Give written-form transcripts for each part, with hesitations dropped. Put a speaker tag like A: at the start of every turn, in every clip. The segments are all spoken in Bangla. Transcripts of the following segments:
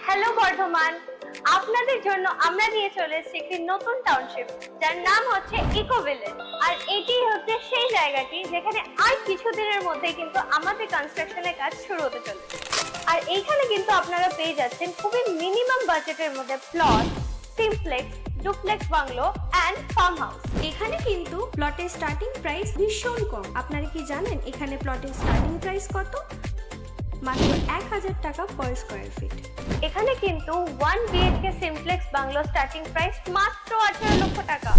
A: হ্যালো বর্ধমান, আপনাদের জন্য আমরা নিয়ে চলে এসেছি একটি নতুন টাউনশিপ যার নাম হচ্ছে ইকো ভিলেজ। আর এটি হচ্ছে সেই জায়গাটি যেখানে আর কিছুদিনের মধ্যেই কিন্তু আমাদের কনস্ট্রাকশনের কাজ শুরু হতে চলেছে। আর এইখানে কিন্তু আপনারা পেয়ে যাচ্ছেন খুবই মিনিমাম বাজেটের মধ্যে plot, simplex, duplex bungalow and farm house.
B: এখানে কিন্তু প্লটের স্টার্টিং প্রাইস ভীষণ কম। আপনারা কি জানেন এখানে প্লটের স্টার্টিং প্রাইস কত? মাত্র 1000 টাকা পার স্কয়ার ফিট।
A: এখানে কিন্তু 1 BHK simplex bungalow starting price মাত্র 18 লক্ষ টাকা,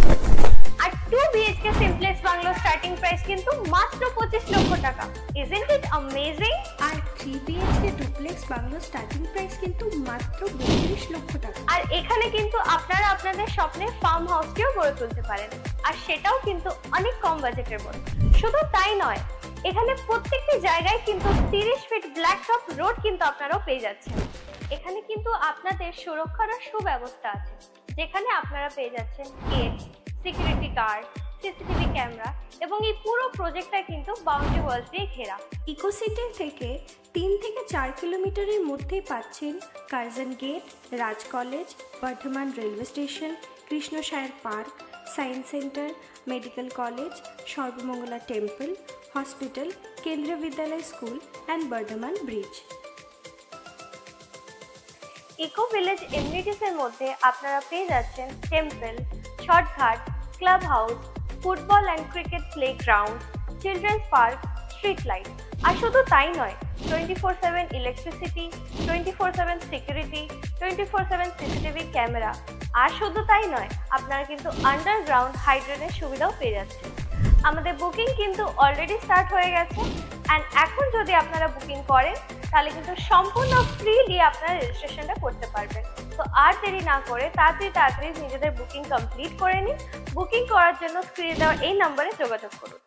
A: আর 2 BHK simplex bungalow starting price কিন্তু মাত্র 25 লক্ষ টাকা। Isn't it amazing?
B: আর 3 BHK duplex bungalow starting price কিন্তু মাত্র 32 লক্ষ টাকা।
A: আর এখানে কিন্তু আপনারা আপনাদের স্বপ্নের ফার্ম হাউসকেও গড়ে তুলতে পারেন, আর সেটাও কিন্তু অনেক কম বাজেটের মধ্যে। শুধু তাই নয়, এখানে প্রত্যেকটি জায়গায় কিন্তু 30 ফিট ব্ল্যাক টপ রোড কিন্তু আপনারাও পেয়ে যাচ্ছেন। এখানে কিন্তু আপনাদের সুরক্ষার সুব্যবস্থা আছে, যেখানে আপনারা পেয়ে যাচ্ছেন gate, security guard, CCTV camera, এবং এই পুরো প্রজেক্টটা কিন্তু বাউন্ডারি ওয়ালস দিয়ে ঘেরা।
B: ইকো সিটি থেকে 3 থেকে 4 কিলোমিটারের মধ্যেই পাচ্ছেন Curzon gate, Raj college, Bardhaman railway station, Krishnasayar park, science centre, medical college, Sarbamangala temple, hospital, Kendriya Vidyalaya school and Bardhaman bridge.
A: Eco village amenities এর মধ্যে আপনারা পেয়ে যাচ্ছেন টেম্পল, শর্টঘাট, club house, football and cricket playground, children's park, street light. আর শুধু তাই নয়, 24/7 ইলেকট্রিসিটি, 24/7 সিকিউরিটি, 24/7 সিসিটিভি ক্যামেরা। আর শুধু তাই নয়, আপনারা কিন্তু আন্ডারগ্রাউন্ড হাইড্রেনের সুবিধাও পেয়ে যাচ্ছেন। আমাদের বুকিং কিন্তু অলরেডি স্টার্ট হয়ে গেছে, অ্যান্ড এখন যদি আপনারা বুকিং করেন তাহলে কিন্তু সম্পূর্ণ ফ্রিলি আপনারা রেজিস্ট্রেশনটা করতে পারবেন। তো আর দেরি না করে তাড়াতাড়ি নিজেদের বুকিং কমপ্লিট করে নিন। বুকিং করার জন্য স্ক্রিনে দেওয়া এই নম্বরে যোগাযোগ করুন।